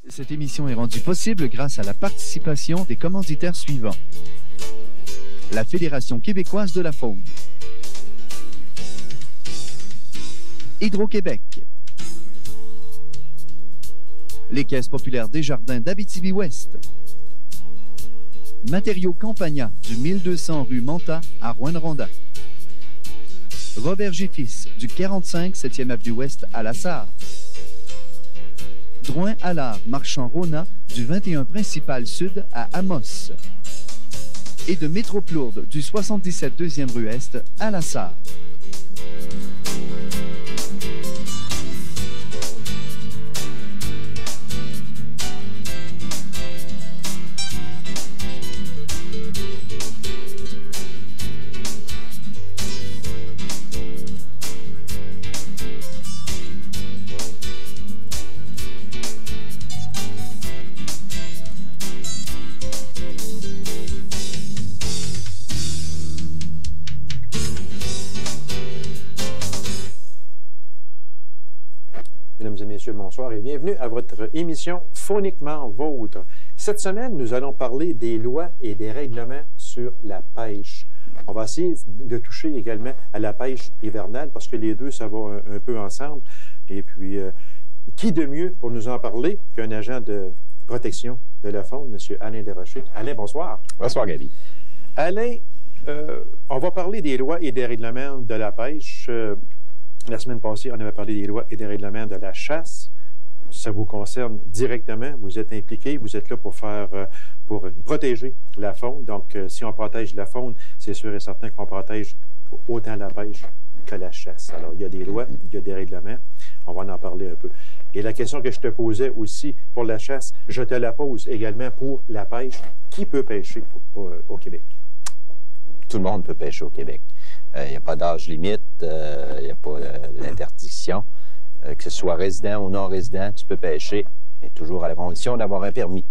Cette émission est rendue possible grâce à la participation des commanditaires suivants. La Fédération québécoise de la faune. Hydro-Québec. Les caisses populaires Desjardins d'Abitibi-Ouest. Matériaux Campagna du 1200 rue Manta à Rouyn-Noranda. Robert G. Fils du 45 7e Avenue Ouest à La Sarre. Drouin Allard, marchand Rona du 21 principal sud à Amos. Et de Métroplourde du 77 2e rue Est à La Sarre. Mesdames et messieurs, bonsoir et bienvenue à votre émission Fauniquement Vôtre. Cette semaine, nous allons parler des lois et des règlements sur la pêche. On va essayer de toucher également à la pêche hivernale parce que les deux, ça va un peu ensemble. Et puis, qui de mieux pour nous en parler qu'un agent de protection de la faune, M. Alain Desrochers. Alain, bonsoir. Bonsoir, Gaby. Alain, on va parler des lois et des règlements de la pêche. La semaine passée, on avait parlé des lois et des règlements de la chasse. Ça vous concerne directement. Vous êtes impliqué, vous êtes là pour protéger la faune. Donc, si on protège la faune, c'est sûr et certain qu'on protège autant la pêche que la chasse. Alors, il y a des lois, il y a des règlements. On va en parler un peu. Et la question que je te posais aussi pour la chasse, je te la pose également pour la pêche. Qui peut pêcher au Québec? Tout le monde peut pêcher au Québec. Il n'y a pas d'âge limite, il n'y a pas d'interdiction. Que ce soit résident ou non résident, tu peux pêcher, et toujours à la condition d'avoir un permis.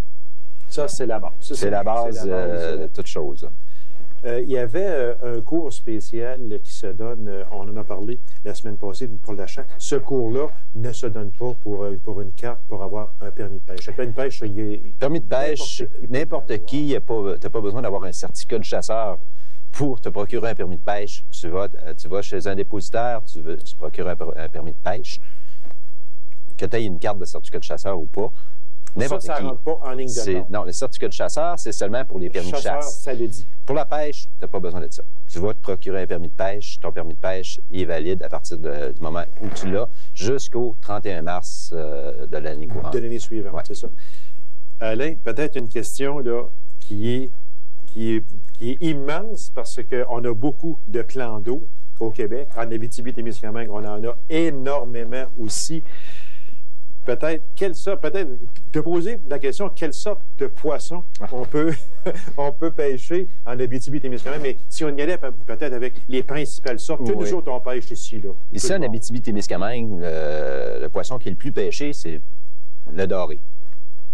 Ça, c'est la base. C'est la base de toute chose. Il y avait un cours spécial qui se donne, on en a parlé la semaine passée pour l'achat. Ce cours-là ne se donne pas pour une carte pour avoir un permis de pêche. Un permis de pêche, il y a... Permis de pêche, n'importe qui, tu n'as pas besoin d'avoir un certificat de chasseur pour te procurer un permis de pêche. Tu vas chez un dépositaire, tu procures un permis de pêche. Que tu aies une carte de certificat de chasseur ou pas, n'importe qui. Ça ne rentre pas en ligne de compte. Non, le certificat de chasseur, c'est seulement pour les permis de chasse. Ça le dit. Pour la pêche, tu n'as pas besoin de ça. Tu vas te procurer un permis de pêche. Ton permis de pêche est valide à partir du moment où tu l'as jusqu'au 31 mars de l'année courante. De l'année suivante, ouais. C'est ça. Alain, peut-être une question là, qui est immense parce qu'on a beaucoup de plans d'eau au Québec. En Abitibi-Témiscamingue, on en a énormément aussi. Peut-être te poser la question, quelle sorte de poisson on peut pêcher en Abitibi-Témiscamingue, mais si on y allait peut-être avec les principales sortes, que nous autres on pêche ici, là. Ici, en Abitibi-Témiscamingue, le poisson qui est le plus pêché, c'est le doré.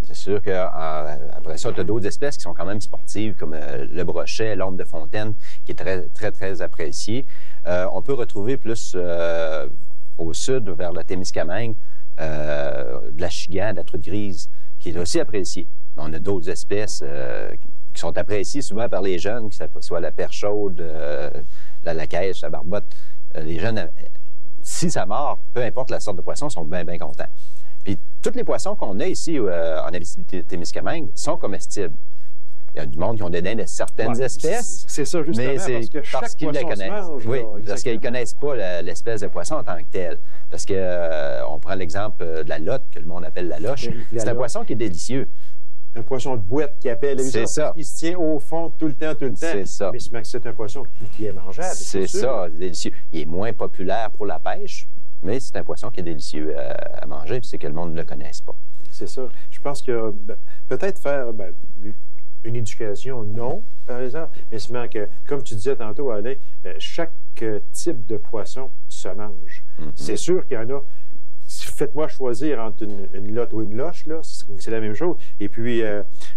C'est sûr qu'après ça, tu as d'autres espèces qui sont quand même sportives, comme le brochet, l'ombre de fontaine, qui est très, très, très apprécié. On peut retrouver plus au sud, vers le Témiscamingue, de la chigan, de la truite grise, qui est aussi appréciée. On a d'autres espèces qui sont appréciées souvent par les jeunes, que ce soit la perche chaude, la laquèche, la barbotte. Les jeunes, si ça mord, peu importe la sorte de poisson, sont bien, bien contents. Puis, tous les poissons qu'on a ici en Abitibi-Témiscamingue sont comestibles. Il y a du monde qui ont des dents de certaines espèces. C'est ça, justement, mais c'est parce qu'ils la connaissent. Oui, parce qu'ils ne connaissent pas l'espèce de poisson en tant que telle. Parce que, on prend l'exemple de la lotte, que le monde appelle la loche. C'est un poisson qui est délicieux. Un poisson de boîte qui appelle. C'est ça. Il se tient au fond tout le temps. C'est ça. Mais c'est un poisson qui est mangeable. C'est ça, délicieux. Il est moins populaire pour la pêche, mais c'est un poisson qui est délicieux à manger, puis c'est que le monde ne le connaisse pas. C'est ça. Je pense que peut-être faire une éducation, non, par exemple, mais seulement que, comme tu disais tantôt, Alain, chaque type de poisson se mange. C'est sûr qu'il y en a. Faites-moi choisir entre une lotte ou une loche, là, c'est la même chose. Et puis,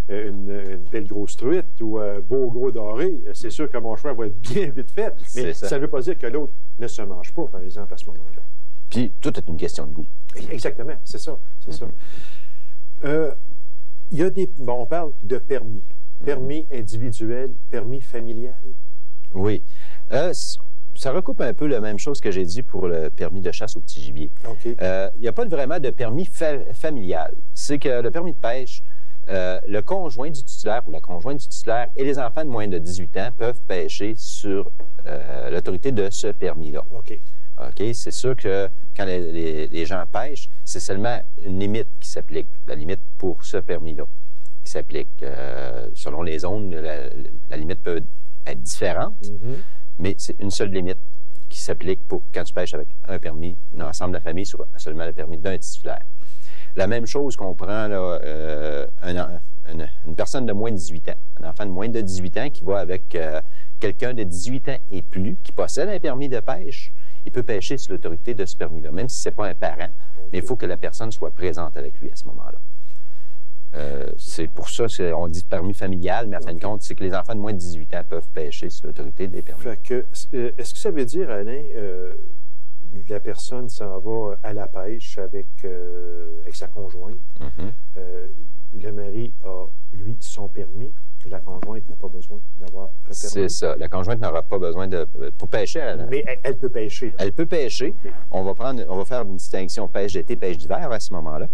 une belle grosse truite ou un beau gros doré, c'est sûr que mon choix va être bien vite fait. Mais ça ne veut pas dire que l'autre ne se mange pas, par exemple, à ce moment-là. Puis, tout est une question de goût. Exactement, c'est ça, c'est ça. Il y a des... Bon, on parle de permis. Permis individuel, permis familial. Oui. Ça recoupe un peu la même chose que j'ai dit pour le permis de chasse au petit gibier. OK. Il n'y a pas vraiment de permis familial. C'est que le permis de pêche, le conjoint du titulaire ou la conjointe du titulaire et les enfants de moins de 18 ans peuvent pêcher sur l'autorité de ce permis-là. OK. OK? C'est sûr que quand les gens pêchent, c'est seulement une limite qui s'applique, la limite pour ce permis-là qui s'applique. Selon les zones, la limite peut être différente, mais c'est une seule limite qui s'applique pour quand tu pêches avec un permis, l'ensemble de la famille sur seulement le permis d'un titulaire. La même chose qu'on prend là, une personne de moins de 18 ans, un enfant de moins de 18 ans qui va avec quelqu'un de 18 ans et plus qui possède un permis de pêche, il peut pêcher sur l'autorité de ce permis-là, même si ce n'est pas un parent, mais il faut que la personne soit présente avec lui à ce moment-là. C'est pour ça qu'on dit permis familial, mais en fin de compte, c'est que les enfants de moins de 18 ans peuvent pêcher sur l'autorité des permis. Fait que, est-ce que ça veut dire, Alain, la personne s'en va à la pêche avec sa conjointe, le mari a, lui, son permis, la conjointe n'a pas besoin d'avoir un permis? C'est ça. La conjointe n'aura pas besoin pour pêcher. Mais elle peut pêcher. Là. Elle peut pêcher. Okay. On va faire une distinction pêche d'été, pêche d'hiver à ce moment-là.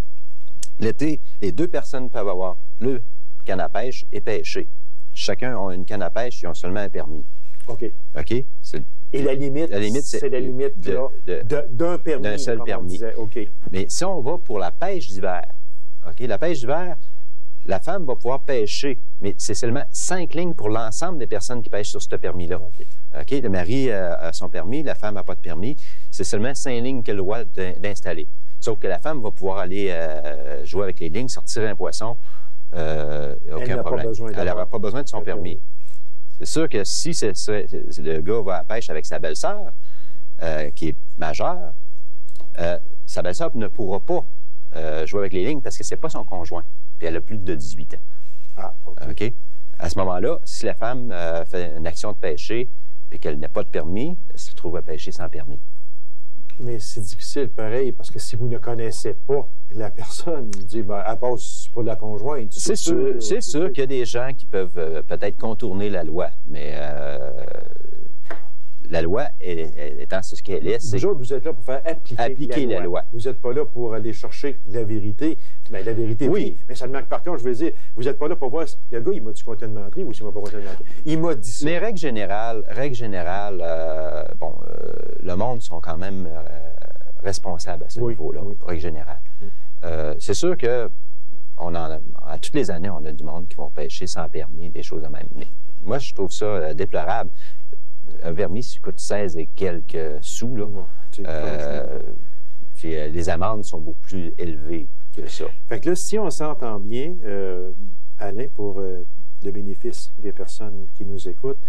L'été, les deux personnes peuvent avoir le canne à pêche et pêcher. Chacun a une canne à pêche, ils ont seulement un permis. OK. OK? Et la limite c'est la limite d'un permis. D'un seul permis. OK. Mais si on va pour la pêche d'hiver, OK? La pêche d'hiver, la femme va pouvoir pêcher, mais c'est seulement 5 lignes pour l'ensemble des personnes qui pêchent sur ce permis-là. OK? Okay? Le mari a son permis, la femme n'a pas de permis. C'est seulement 5 lignes qu'elle a le droit d'installer. Sauf que la femme va pouvoir aller jouer avec les lignes, sortir un poisson, aucun problème. Elle n'aura pas besoin de son permis. C'est sûr que si le gars va à la pêche avec sa belle-sœur, qui est majeure, sa belle-sœur ne pourra pas jouer avec les lignes parce que ce n'est pas son conjoint. Puis elle a plus de 18 ans. Ah, OK. Okay? À ce moment-là, si la femme fait une action de pêcher puis qu'elle n'a pas de permis, elle se trouve à pêcher sans permis. Mais c'est difficile, pareil, parce que si vous ne connaissez pas la personne, vous dites, ben, elle passe pour la conjointe. C'est sûr qu'il y a des gens qui peuvent peut-être contourner la loi, mais la loi, étant ce qu'elle est, c'est... Vous autres, vous êtes là pour faire appliquer la loi. Vous n'êtes pas là pour aller chercher la vérité. Bien, la vérité, oui. Mais ça demande, par contre, je veux dire, vous n'êtes pas là pour voir, le gars, il m'a-tu compté de mentir ou s'il m'a pas compté de mentir? Il m'a dit ça. Mais règle générale, le monde sont quand même responsables à ce niveau-là, règle générale. C'est sûr que à toutes les années, on a du monde qui vont pêcher sans permis, des choses de même. Mais moi, je trouve ça déplorable. Un permis, ça coûte 16 et quelques sous, là. Puis les amendes sont beaucoup plus élevées que ça. Fait que là, si on s'entend bien, Alain, pour le bénéfice des personnes qui nous écoutent,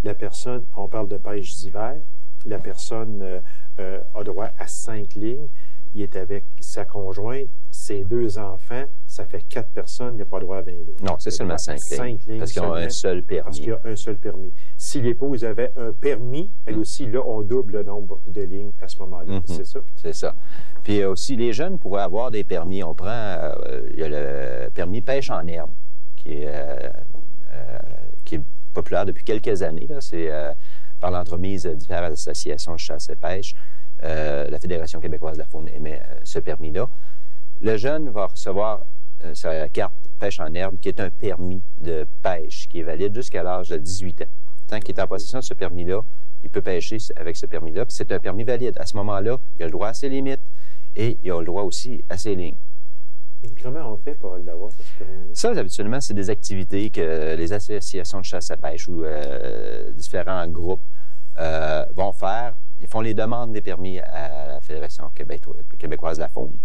la personne, on parle de pêche d'hiver, la personne a droit à 5 lignes, il est avec sa conjointe, ses 2 enfants, ça fait 4 personnes, il n'a pas droit à 20 lignes. Non, c'est seulement 5 lignes. Parce qu'ils ont un seul permis. Parce qu'il y a un seul permis. Si l'épouse avait un permis, elle aussi, là, on double le nombre de lignes à ce moment-là. C'est ça? C'est ça. Puis aussi, les jeunes pourraient avoir des permis. On prend, il y a le permis pêche en herbe, qui est populaire depuis quelques années. C'est par l'entremise de diverses associations de chasse et pêche. La Fédération québécoise de la faune émet ce permis-là. Le jeune va recevoir sa carte pêche en herbe, qui est un permis de pêche qui est valide jusqu'à l'âge de 18 ans. Tant qu'il est en possession de ce permis-là, il peut pêcher avec ce permis-là. Puis c'est un permis valide. À ce moment-là, il a le droit à ses limites et il a le droit aussi à ses lignes. Et comment on fait pour l'avoir, ce permis-là? Ça, habituellement, c'est des activités que les associations de chasse à pêche ou différents groupes vont faire. Ils font les demandes des permis à la Fédération québécoise de la faune.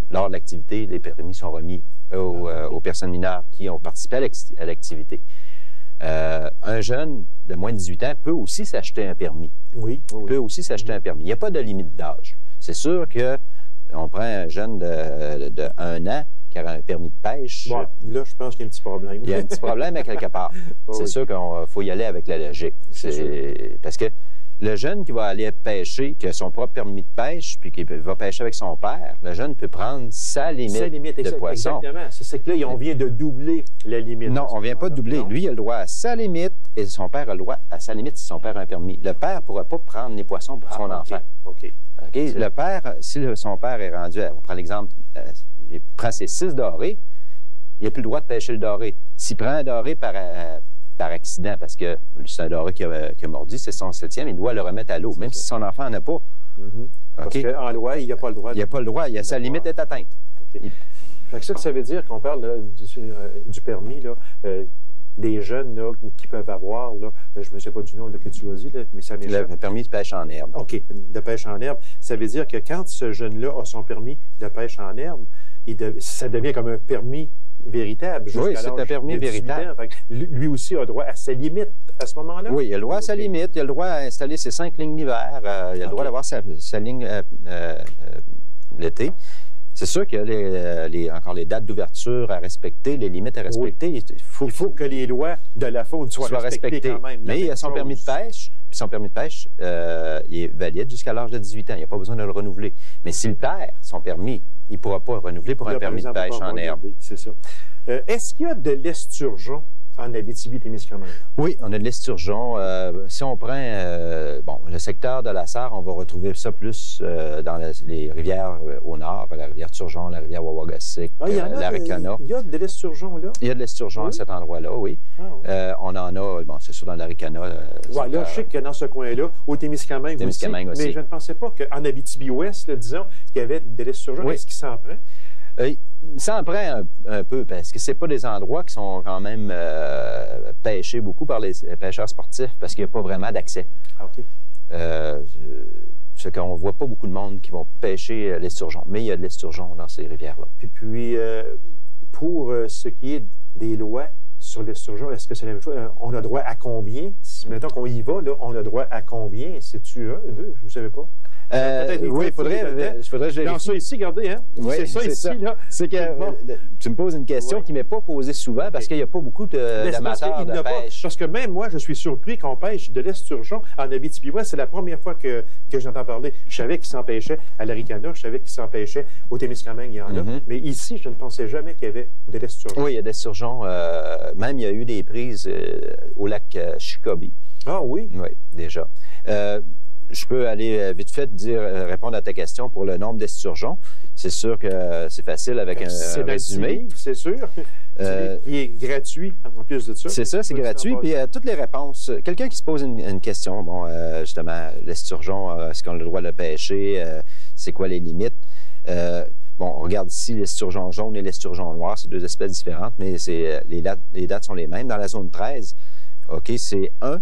Lors de l'activité, les permis sont remis aux personnes mineures qui ont participé à l'activité. Un jeune de moins de 18 ans peut aussi s'acheter un permis. Oui. Peut aussi s'acheter un permis. Il n'y a pas de limite d'âge. C'est sûr qu'on prend un jeune de 1 an qui a un permis de pêche. Bon, là, je pense qu'il y a un petit problème. Il y a un petit problème à quelque part. C'est sûr qu'il faut y aller avec la logique. Parce que Le jeune qui va aller pêcher, qui a son propre permis de pêche, puis qui va pêcher avec son père, le jeune peut prendre sa limite de poisson. Exactement. C'est que là, on vient de doubler la limite. Non, on ne vient pas de doubler. Non? Lui, il a le droit à sa limite et son père a le droit à sa limite si son père a un permis. Le père ne pourra pas prendre les poissons pour son enfant. OK. Le père, si son père est rendu, on prend l'exemple, il prend ses 6 dorés, il n'a plus le droit de pêcher le doré. S'il prend un doré par accident, parce que c'est un doré qui a mordu, c'est son 7e, il doit le remettre à l'eau, même si son enfant n'en a pas. Parce qu'en loi, il n'y a pas le droit. Il n'y a pas le droit. Sa limite est atteinte. Okay. Fait que ça veut dire qu'on parle là, du permis, là, des jeunes là, qui peuvent avoir, là, je ne me sais pas du nom là, que tu as dit, là, mais ça m'échappe. Le permis de pêche en herbe. OK, de pêche en herbe. Ça veut dire que quand ce jeune-là a son permis de pêche en herbe, ça devient comme un permis véritable. Oui, c'est un permis véritable. Fait que lui aussi a droit à sa limite à ce moment-là? Oui, il a le droit à sa limite. Il a le droit à installer ses 5 lignes l'hiver. Il a le droit d'avoir sa ligne l'été. C'est sûr qu'il y a encore les dates d'ouverture à respecter, les limites à respecter. Oui. Il faut que les lois de la faune soient respectées quand même. Mais il a son permis de pêche, puis son permis de pêche, il est valide jusqu'à l'âge de 18 ans. Il n'y a pas besoin de le renouveler. Mais s'il perd son permis, il ne pourra pas le renouveler pour un permis de pêche en herbe. C'est ça. Est-ce qu'il y a de l'esturgeon en Abitibi-Témiscamingue? Oui, on a de l'esturgeon. Si on prend le secteur de la Sarre, on va retrouver ça plus dans les rivières au nord, la rivière Turgeon, la rivière Wawagasic, la Ricana. Il y a de l'esturgeon là? Il y a de l'esturgeon à cet endroit-là, oui. On en a, c'est sûr, dans la Ricana. Ouais, là, je sais que dans ce coin-là, au Témiscamingue aussi, mais je ne pensais pas qu'en Abitibi-Ouest, disons, qu'il y avait de l'esturgeon. Oui. Est-ce qu'il s'en prend? Ça en prend un peu, parce que c'est pas des endroits qui sont quand même pêchés beaucoup par les pêcheurs sportifs, parce qu'il n'y a pas vraiment d'accès. Ah, OK. C'est qu'on ne voit pas beaucoup de monde qui vont pêcher l'esturgeon, mais il y a de l'esturgeon dans ces rivières-là. Puis pour ce qui est des lois sur l'esturgeon, est-ce que c'est la même chose? On a droit à combien? Si mettons qu'on y va, là, on a droit à combien? C'est-tu un, deux? Je ne savais pas. Oui, il faudrait que je vérifie. Dans ça ici, regardez, hein? Oui, c'est ça ici, là. C'est que tu me poses une question qui ne m'est pas posée souvent parce qu'il n'y a pas beaucoup d'amateurs de pêche. Parce que même moi, je suis surpris qu'on pêche de l'esturgeon en Abitibi-Ouest. C'est la première fois que j'entends parler. Je savais qu'il s'en pêchait à la Ricana, je savais qu'il s'en pêchait au Témiscamingue, il y en a. Mais ici, je ne pensais jamais qu'il y avait de l'esturgeon. Oui, il y a de l'esturgeon. Même, il y a eu des prises au lac Chicobi. Ah oui? Oui, déjà. Je peux aller vite fait répondre à ta question pour le nombre d'esturgeons. C'est sûr que c'est facile avec un résumé. C'est sûr. Qui est gratuit en plus de ça. C'est ça, c'est gratuit. Puis toutes les réponses. Quelqu'un qui se pose une question, justement, l'esturgeon, est-ce qu'on a le droit de le pêcher? C'est quoi les limites? On regarde ici l'esturgeon jaune et l'esturgeon noir. C'est 2 espèces différentes, mais les dates sont les mêmes. Dans la zone 13, OK, c'est 1.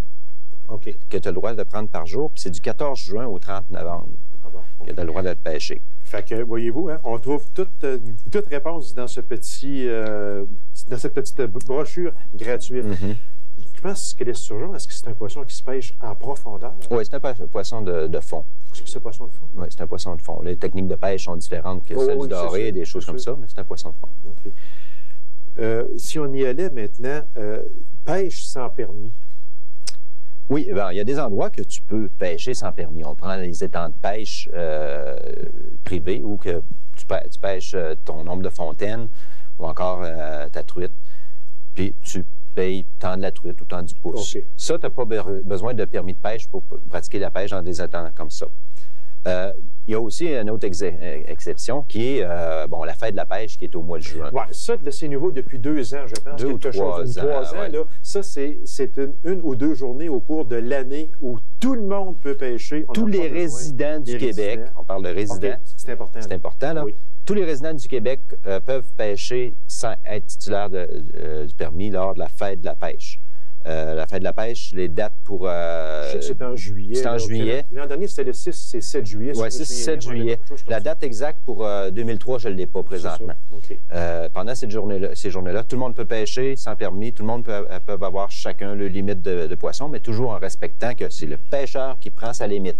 Okay. Que tu as le droit de prendre par jour, puis c'est du 14 juin au 30 novembre que tu as le droit de le pêcher. Fait que, voyez-vous, hein, on trouve toute réponse dans cette petite brochure gratuite. Je pense que l'esturgeon, est-ce que c'est un poisson qui se pêche en profondeur? Oui, c'est un poisson de fond. Est-ce que c'est un poisson de fond? Oui, c'est un poisson de fond. Les techniques de pêche sont différentes que celles du doré et des choses comme ça, mais c'est un poisson de fond. Okay. Si on y allait maintenant, pêche sans permis. Oui, il y a des endroits que tu peux pêcher sans permis. On prend les étangs de pêche privés où que tu pêches ton nombre de fontaines ou encore ta truite, puis tu payes tant de la truite ou tant du pouce. Okay. Ça, tu n'as pas besoin de permis de pêche pour pratiquer la pêche dans des étangs comme ça. Il y a aussi une autre exception qui est la fête de la pêche qui est au mois de juin. Oui, ça, c'est nouveau depuis 2 ans, je pense. 2 ou 3 ans. Ouais. Là, ça, c'est une ou 2 journées au cours de l'année où tout le monde peut pêcher. Tous les résidents du Québec, on parle de résidents. Okay. C'est important. C'est important, là. Oui. Tous les résidents du Québec peuvent pêcher sans être titulaires du permis lors de la fête de la pêche. La fête de la pêche, les dates pour... c'est en juillet. C'est en juillet. L'an dernier, c'était le 6 et 7 juillet. Oui, 6 et 7 juillet. La date exacte pour 2003, je ne l'ai pas présentement. Okay. Pendant ces journées-là, tout le monde peut pêcher sans permis. Tout le monde peut avoir chacun le limite de poisson, mais toujours en respectant que c'est le pêcheur qui prend sa limite.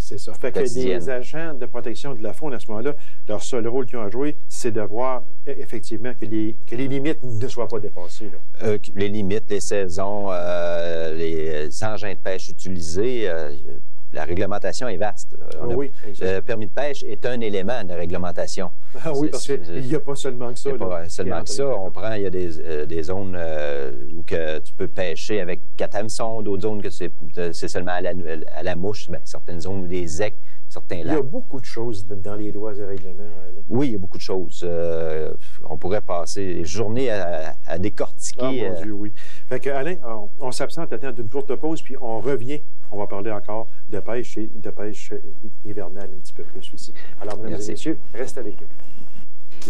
C'est ça. Fait que quotidienne. les agents de protection de la faune, à ce moment-là, leur seul rôle qu'ils ont à jouer, c'est de voir effectivement que les limites ne soient pas dépassées. Là. Les limites, les saisons, les engins de pêche utilisés, la réglementation est vaste. Oui, Le permis de pêche est un élément de réglementation. Ah oui, parce qu'il n'y a pas seulement que ça. Il n'y a pas seulement que ça. Il y a des zones où que tu peux pêcher avec 4 hameçons, d'autres zones que c'est seulement à la mouche. Bien, certaines zones où des écs, certains lacs. Il y a beaucoup de choses dans les lois et règlements. Oui, il y a beaucoup de choses. On pourrait passer des journées à décortiquer. Ah, mon Dieu, oui. Fait que, Alain, on s'absente à temps d'une courte pause, puis on revient. On va parler encore de pêche et de pêche hivernale un petit peu plus aussi. Alors, mesdames et messieurs, restez avec nous.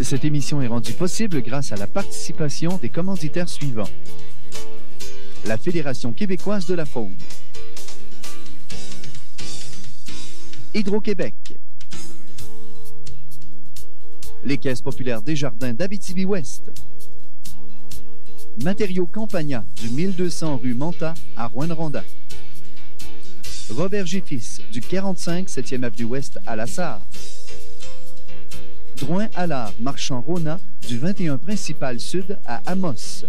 Cette émission est rendue possible grâce à la participation des commanditaires suivants. La Fédération québécoise de la faune. Hydro-Québec. Les caisses populaires Desjardins d'Abitibi-Ouest. Matériaux Campagna du 1200 rue Manta à Rouyn-Noranda. Robert G. Fils du 45 7e Avenue Ouest à La Sarre. Drouin-Allard, marchand Rona du 21 Principal Sud à Amos.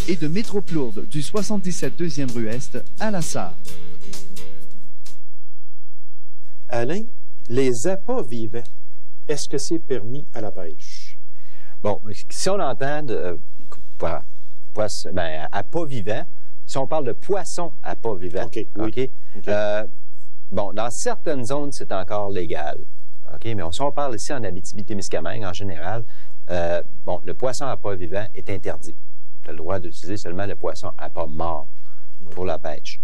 Et de Métroplourde du 77 2e rue Est à La Sarre. Alain, les appâts vivants, est-ce que c'est permis à la pêche? Bon, si on entend appât vivant, si on parle de poisson appât vivant, OK, oui. OK? Bon, dans certaines zones, c'est encore légal. OK? Mais si on parle ici en Abitibi-Témiscamingue, en général, le poisson appât vivant est interdit. Tu as le droit d'utiliser seulement le poisson appât mort pour la pêche.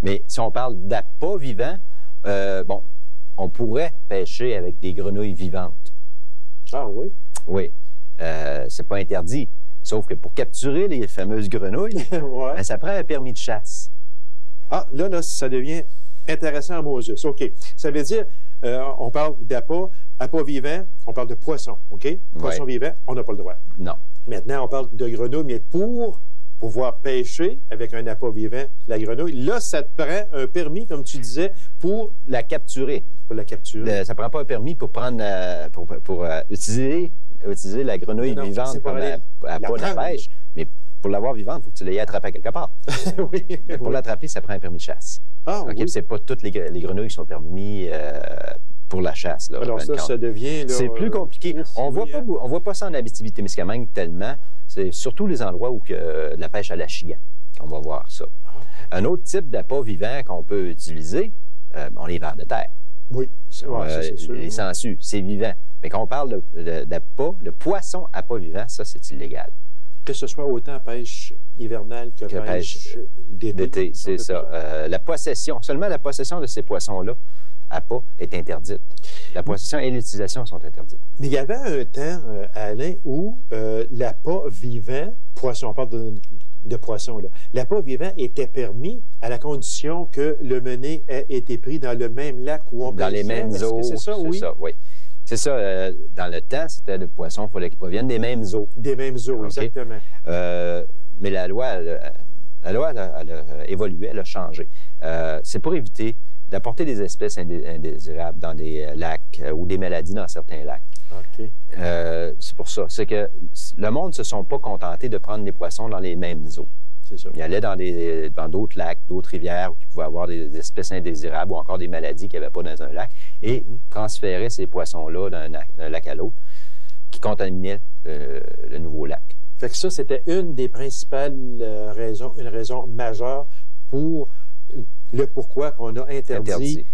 Mais si on parle d'appât vivant, on pourrait pêcher avec des grenouilles vivantes. Ah oui? Oui. C'est pas interdit. Sauf que pour capturer les fameuses grenouilles, Ouais. ça prend un permis de chasse. Ah, là, ça devient intéressant à Moses. OK. Ça veut dire, on parle d'appât vivant, on parle de poisson, OK? Poisson vivant, on n'a pas le droit. Non. Maintenant, on parle de grenouille, mais pour pouvoir pêcher avec un appât vivant la grenouille, là, ça te prend un permis, comme tu disais, pour La capturer. la capturer. Ça prend pas un permis pour prendre pour utiliser la grenouille Non, vivante c'est pour comme aller appât de prendre. pêche. Mais pour l'avoir vivante, il faut que tu l'aies attrapée quelque part. Oui. Mais pour l'attraper, ça prend un permis de chasse. Ah, OK? oui. C'est pas toutes les grenouilles qui sont permis pour la chasse. Là, Alors ça devient... C'est plus compliqué. On voit pas ça en Abitibi-Témiscamingue tellement. C'est surtout les endroits où de la pêche à la chigan qu'on va voir ça. Un autre type d'appât vivant qu'on peut utiliser, les vers de terre. Oui, c'est sûr. Les sangsues, c'est vivant. Mais quand on parle d'appât, de poisson appât vivant, ça, c'est illégal. Que ce soit autant pêche hivernale que pêche d'été. C'est ça. Seulement la possession de ces poissons-là, appât, est interdite. La possession et l'utilisation sont interdites. Mais il y avait un temps, Alain, où l'appât vivant, poisson, on parle de poisson, là, l'appât vivant était permis à la condition que le mené ait été pris dans le même lac où on pêchait. Dans les mêmes eaux. C'est ça, oui? Oui. C'est ça. Dans le temps, c'était le poisson, il fallait qu'il provienne des mêmes eaux. Des mêmes eaux, Okay. exactement. Mais la loi, elle a évolué, elle a changé. C'est pour éviter d'apporter des espèces indésirables dans des lacs ou des maladies dans certains lacs. OK. C'est pour ça. C'est que le monde ne se sont pas contentés de prendre des poissons dans les mêmes eaux. C'est ça. Ils allaient dans d'autres lacs, d'autres rivières où ils pouvaient avoir des espèces indésirables ou encore des maladies qu'il n'y avait pas dans un lac et transféraient ces poissons-là d'un lac à l'autre qui contaminaient le nouveau lac. Fait que ça, c'était une des principales raisons, une raison majeure pour le pourquoi qu'on a interdit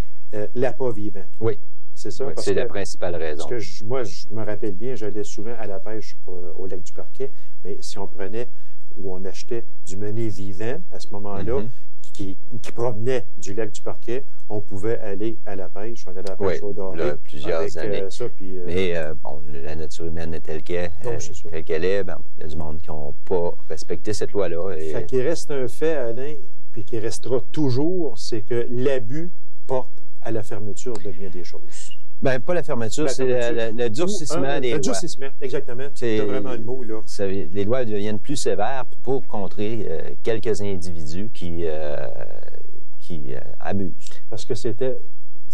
l'appât vivant. Oui. C'est ça? Oui, c'est la principale raison. Parce que moi, je me rappelle bien, j'allais souvent à la pêche au lac du Parquet, mais si on prenait ou on achetait du mené vivant à ce moment-là, qui provenait du lac du Parquet, on pouvait aller à la pêche. On allait à la pêche au doré. Là, plusieurs années. Mais la nature humaine est telle qu'elle est. Il y a du monde qui n'ont pas respecté cette loi-là. Et... Fait qu'il reste un fait, Alain, puis qui restera toujours, c'est que l'abus porte à la fermeture de bien des choses. Bien, pas la fermeture, c'est le durcissement des lois. Le durcissement, exactement. C'est vraiment le mot, là. Les lois deviennent plus sévères pour contrer quelques individus qui abusent. Parce que c'était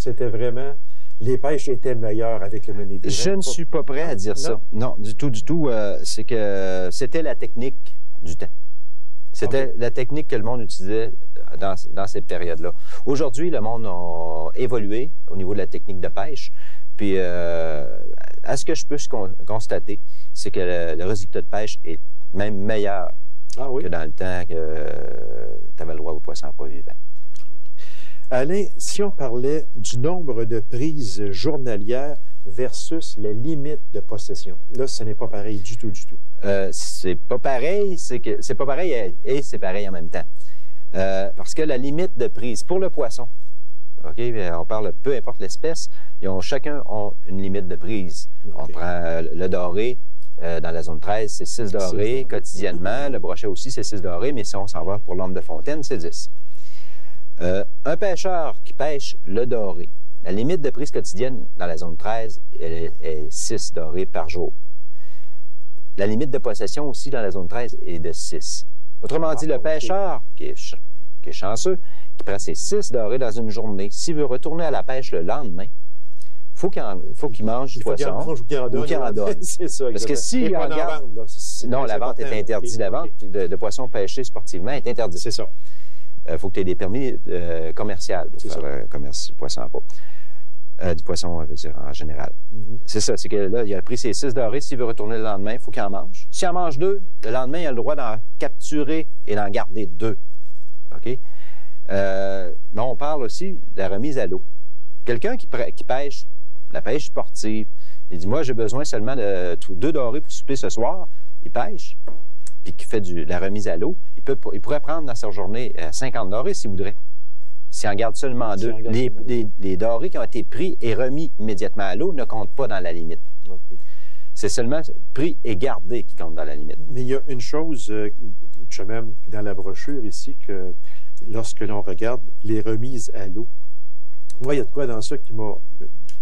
C'était vraiment... Les pêches étaient meilleures avec le menu des Je ne suis pas prêt à dire ça. Non, du tout, du tout. C'est que c'était la technique du temps. C'était la technique que le monde utilisait dans cette période-là. Aujourd'hui, le monde a évolué au niveau de la technique de pêche. Puis, à ce que je peux constater, c'est que le résultat de pêche est même meilleur que dans le temps que tu avais le droit aux poissons pas vivants. Alain, si on parlait du nombre de prises journalières versus la limite de possession, là, ce n'est pas pareil du tout, du tout. C'est pas pareil, c'est pas pareil et c'est pareil en même temps. Parce que la limite de prise pour le poisson, OK, on parle peu importe l'espèce, chacun a une limite de prise. Okay. On prend le doré, dans la zone 13, c'est 6 dorés quotidiennement. Le brochet aussi, c'est 6 dorés, mais si on s'en va pour l'ombre de fontaine, c'est 10. Un pêcheur qui pêche le doré, la limite de prise quotidienne dans la zone 13 est 6 dorés par jour. La limite de possession aussi dans la zone 13 est de 6. Autrement dit, le pêcheur qui est chanceux, qui prend ses 6 dorés dans une journée, s'il veut retourner à la pêche le lendemain, faut qu'il mange du poisson ou qu'il en donne. C'est ça, parce que s'il en garde... Non, la vente est interdite. La vente de poissons pêchés sportivement est interdite. C'est ça. Il faut que tu aies des permis commerciaux pour faire le commerce du poisson à peau. Du poisson, je veux dire, en général. C'est ça, c'est que là, il a pris ses 6 dorés. S'il veut retourner le lendemain, il faut qu'il en mange. S'il en mange 2, le lendemain, il a le droit d'en capturer et d'en garder 2. OK? Mais on parle aussi de la remise à l'eau. Quelqu'un qui pêche la pêche sportive, il dit, moi, j'ai besoin seulement de 2 dorés pour souper ce soir. Il pêche, puis qui fait la remise à l'eau. Il pourrait prendre dans sa journée 50 dorés s'il voudrait. S'il en garde seulement 2. Les dorés qui ont été pris et remis immédiatement à l'eau ne comptent pas dans la limite. Okay. C'est seulement pris et gardé qui compte dans la limite. Mais il y a une chose, je même dans la brochure ici, que lorsque l'on regarde les remises à l'eau, moi, il y a de quoi dans ça qui m'a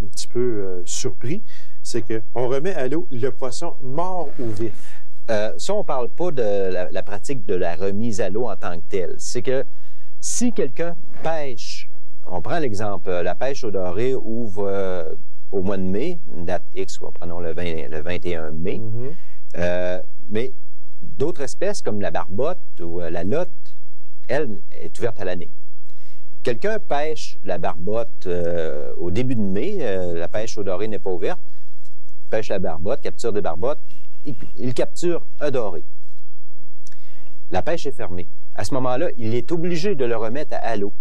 un petit peu surpris, c'est qu'on remet à l'eau le poisson mort ou vif. Ça, on ne parle pas de la pratique de la remise à l'eau en tant que telle. C'est que si quelqu'un pêche, on prend l'exemple, la pêche au doré ouvre au mois de mai, une date X, prenons le 21 mai, mais d'autres espèces comme la barbotte ou la lotte, elle est ouverte à l'année. Quelqu'un pêche la barbotte au début de mai, la pêche au doré n'est pas ouverte, pêche la barbotte, capture des barbottes, il capture un doré. La pêche est fermée. À ce moment-là, il est obligé de le remettre à l'eau,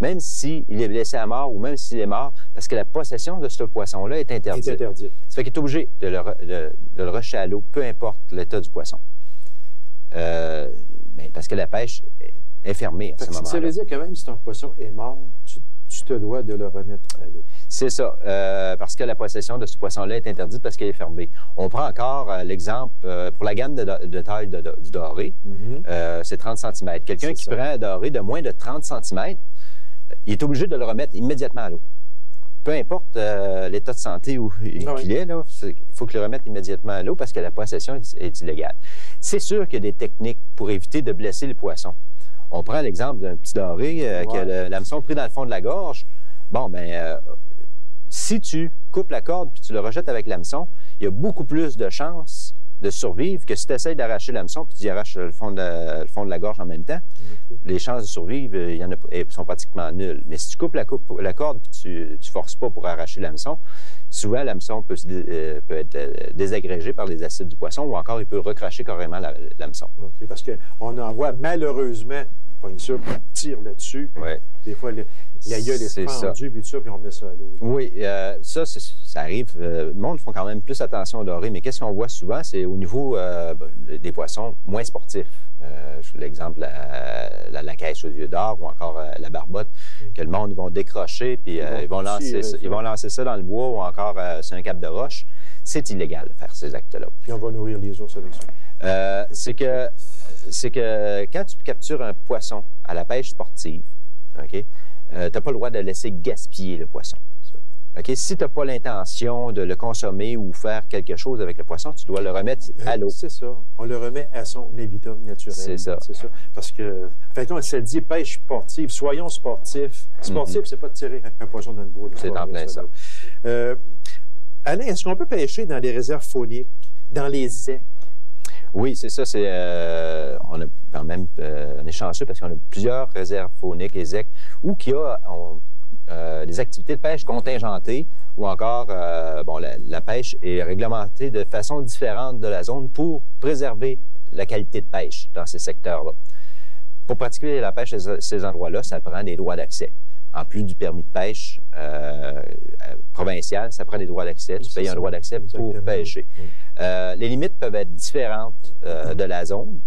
même s'il est blessé à mort ou même s'il est mort, parce que la possession de ce poisson-là est interdite. Ça fait qu'il est obligé de le rejeter à l'eau, peu importe l'état du poisson. Mais parce que la pêche est fermée à ce moment-là. Ça veut dire que même si ton poisson est mort, tu te dois de le remettre à l'eau. C'est ça, parce que la possession de ce poisson-là est interdite parce qu'elle est fermée. On prend encore l'exemple, pour la gamme de taille du doré, c'est 30 cm. Quelqu'un qui prend un doré de moins de 30 cm, il est obligé de le remettre immédiatement à l'eau. Peu importe l'état de santé qu'il est, là, il faut qu'il le remette immédiatement à l'eau parce que la possession est illégale. C'est sûr qu'il y a des techniques pour éviter de blesser les poissons. On prend l'exemple d'un petit doré qui a l'hameçon pris dans le fond de la gorge. Bon, bien, si tu coupes la corde puis tu le rejettes avec l'hameçon, il y a beaucoup plus de chances de survivre que si tu essaies d'arracher l'hameçon puis tu arraches le fond de la gorge en même temps. Les chances de survivre, sont pratiquement nulles. Mais si tu coupes la corde puis tu ne forces pas pour arracher l'hameçon, souvent l'hameçon peut être désagrégé par les acides du poisson ou encore il peut recracher carrément l'hameçon. Okay, parce qu'on en voit malheureusement, pas sûr, on tire là-dessus. Des fois, la gueule est fendue, puis on met ça à l'eau. Oui, ça arrive. Le monde font quand même plus attention au doré, mais qu'est-ce qu'on voit souvent, c'est au niveau des poissons moins sportifs. L'exemple, la caisse aux yeux d'or ou encore la barbotte, que le monde vont décrocher, puis ils vont lancer ça dans le bois ou encore sur un cap de roche. C'est illégal de faire ces actes-là. Puis on va nourrir les ours avec ça. C'est que quand tu captures un poisson à la pêche sportive, OK, tu n'as pas le droit de laisser gaspiller le poisson. OK? Si tu n'as pas l'intention de le consommer ou faire quelque chose avec le poisson, tu dois le remettre à l'eau. C'est ça. On le remet à son habitat naturel. C'est ça. C'est ça. Parce que, en fait, ça dit pêche sportive. Soyons sportifs. Sportif, c'est pas de tirer un poisson dans le bois. C'est en plein ça. Alain, est-ce qu'on peut pêcher dans les réserves fauniques, dans les ecs? Oui, c'est ça. On a quand même, on est chanceux parce qu'on a plusieurs réserves fauniques et ZEC où il y a des activités de pêche contingentées ou encore, la pêche est réglementée de façon différente de la zone pour préserver la qualité de pêche dans ces secteurs-là. Pour pratiquer la pêche à ces endroits-là, ça prend des droits d'accès. En plus du permis de pêche provincial, ça prend des droits d'accès. Tu payes un droit d'accès pour pêcher. Oui. Les limites peuvent être différentes de la zone,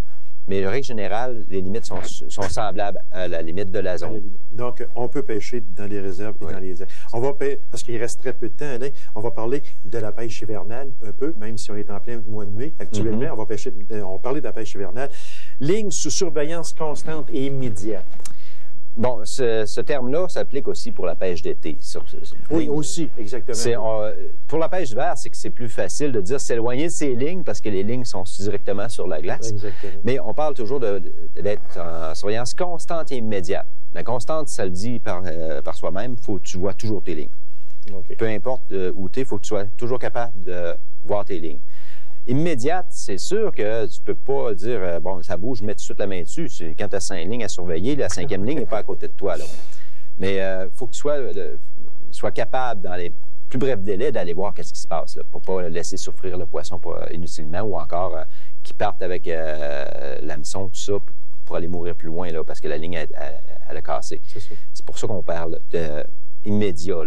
mais en règle générale, les limites sont semblables à la limite de la zone. Donc, on peut pêcher dans les réserves et dans les ecs. On va parce qu'il reste très peu de temps, Alain, on va parler de la pêche hivernale un peu, même si on est en plein mois de mai actuellement. On va parler de la pêche hivernale. Ligne sous surveillance constante et immédiate. Bon, ce terme-là s'applique aussi pour la pêche d'été. Oui, aussi, exactement. Pour la pêche d'hiver, c'est que c'est plus facile de dire s'éloigner de ces lignes parce que les lignes sont directement sur la glace. Exactement. Mais on parle toujours d'être en surveillance constante et immédiate. La constante, ça le dit par soi-même, il faut que tu vois toujours tes lignes. Okay. Peu importe où tu es, il faut que tu sois toujours capable de voir tes lignes. Immédiate, c'est sûr que tu peux pas dire ça bouge, je mets tout de suite la main dessus. Quand tu as 5 lignes à surveiller, la 5e ligne n'est pas à côté de toi. Là. Mais il faut que tu sois capable, dans les plus brefs délais, d'aller voir qu'est-ce qui se passe, là, pour pas laisser souffrir le poisson inutilement ou encore qu'il parte avec l'hameçon, tout ça, pour aller mourir plus loin là, parce que la ligne elle a cassé. C'est pour ça qu'on parle d'immédiat.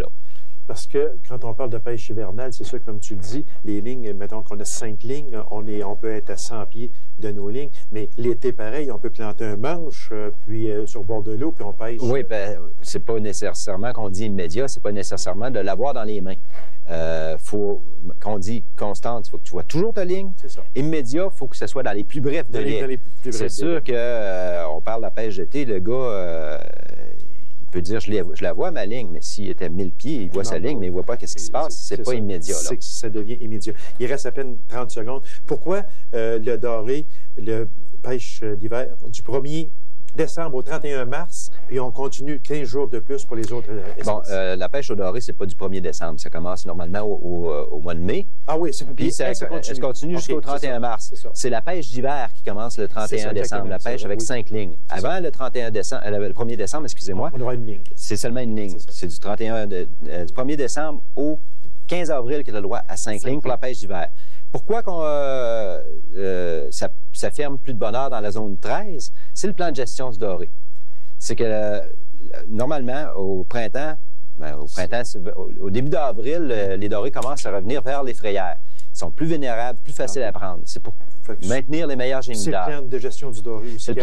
Parce que quand on parle de pêche hivernale, c'est sûr, comme tu le dis, les lignes, mettons qu'on a 5 lignes, on peut être à 100 pieds de nos lignes, mais l'été, pareil, on peut planter un manche, puis sur le bord de l'eau, puis on pêche. Oui, c'est pas nécessairement qu'on dit immédiat, c'est pas nécessairement de l'avoir dans les mains. Qu'on dit constante, il faut que tu vois toujours ta ligne. C'est ça. Immédiat, il faut que ce soit dans les plus brefs délais. C'est sûr qu'on parle de la pêche d'été, le gars... Il peut dire, je la vois, ma ligne, mais s'il était 1000 pieds, il voit sa ligne, mais il ne voit pas ce qui se passe. C'est pas immédiat. Là. Ça devient immédiat. Il reste à peine 30 secondes. Pourquoi le doré, le pêche d'hiver, du 1er décembre au 31 mars, puis on continue 15 jours de plus pour les autres espèces? Bon, la pêche au doré, c'est pas du 1er décembre. Ça commence normalement au mois de mai. Ah oui, c'est puis ça continue jusqu'au 31 mars. C'est la pêche d'hiver qui commence le 31 décembre. La pêche avec 5 lignes. Avant le 31 décembre, le 1er décembre, excusez-moi. On aura une ligne. C'est seulement une ligne. C'est du 1er décembre au 15 avril qu'il a le droit à 5 lignes pour la pêche d'hiver. Pourquoi ça ferme plus de bonne heure dans la zone 13? C'est le plan de gestion du doré. C'est que normalement, au printemps, au début d'avril, les dorés commencent à revenir vers les frayères. Ils sont plus vénérables, plus faciles à prendre. C'est pour maintenir les meilleurs génidars. C'est le plan de gestion du doré aussi.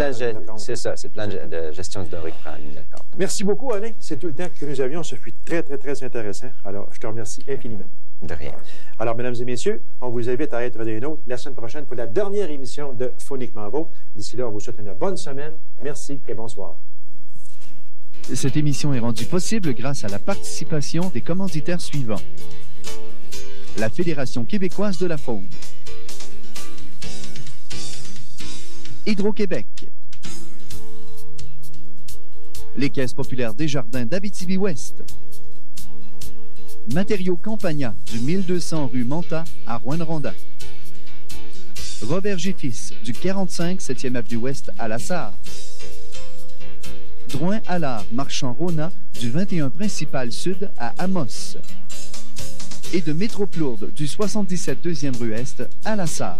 C'est ça, c'est le plan de gestion du doré qui prend en ligne de compte. Merci beaucoup, Alain. C'est tout le temps que nous avions. Ce fut très, très, très intéressant. Alors, je te remercie infiniment. De rien. Alors, mesdames et messieurs, on vous invite à être des nôtres la semaine prochaine pour la dernière émission de Fauniquement Vôtre. D'ici là, on vous souhaite une bonne semaine. Merci et bonsoir. Cette émission est rendue possible grâce à la participation des commanditaires suivants. La Fédération québécoise de la faune, Hydro-Québec, les Caisses populaires Desjardins d'Abitibi-Ouest, Matériaux Campagna du 1200 rue Manta à Rouyn-Noranda, Robert G-Fils du 45 7e avenue Ouest à La Sarre, Drouin-Allard Marchand Rona du 21 principal Sud à Amos et de Métroplourde du 77 2e rue Est à La Sarre.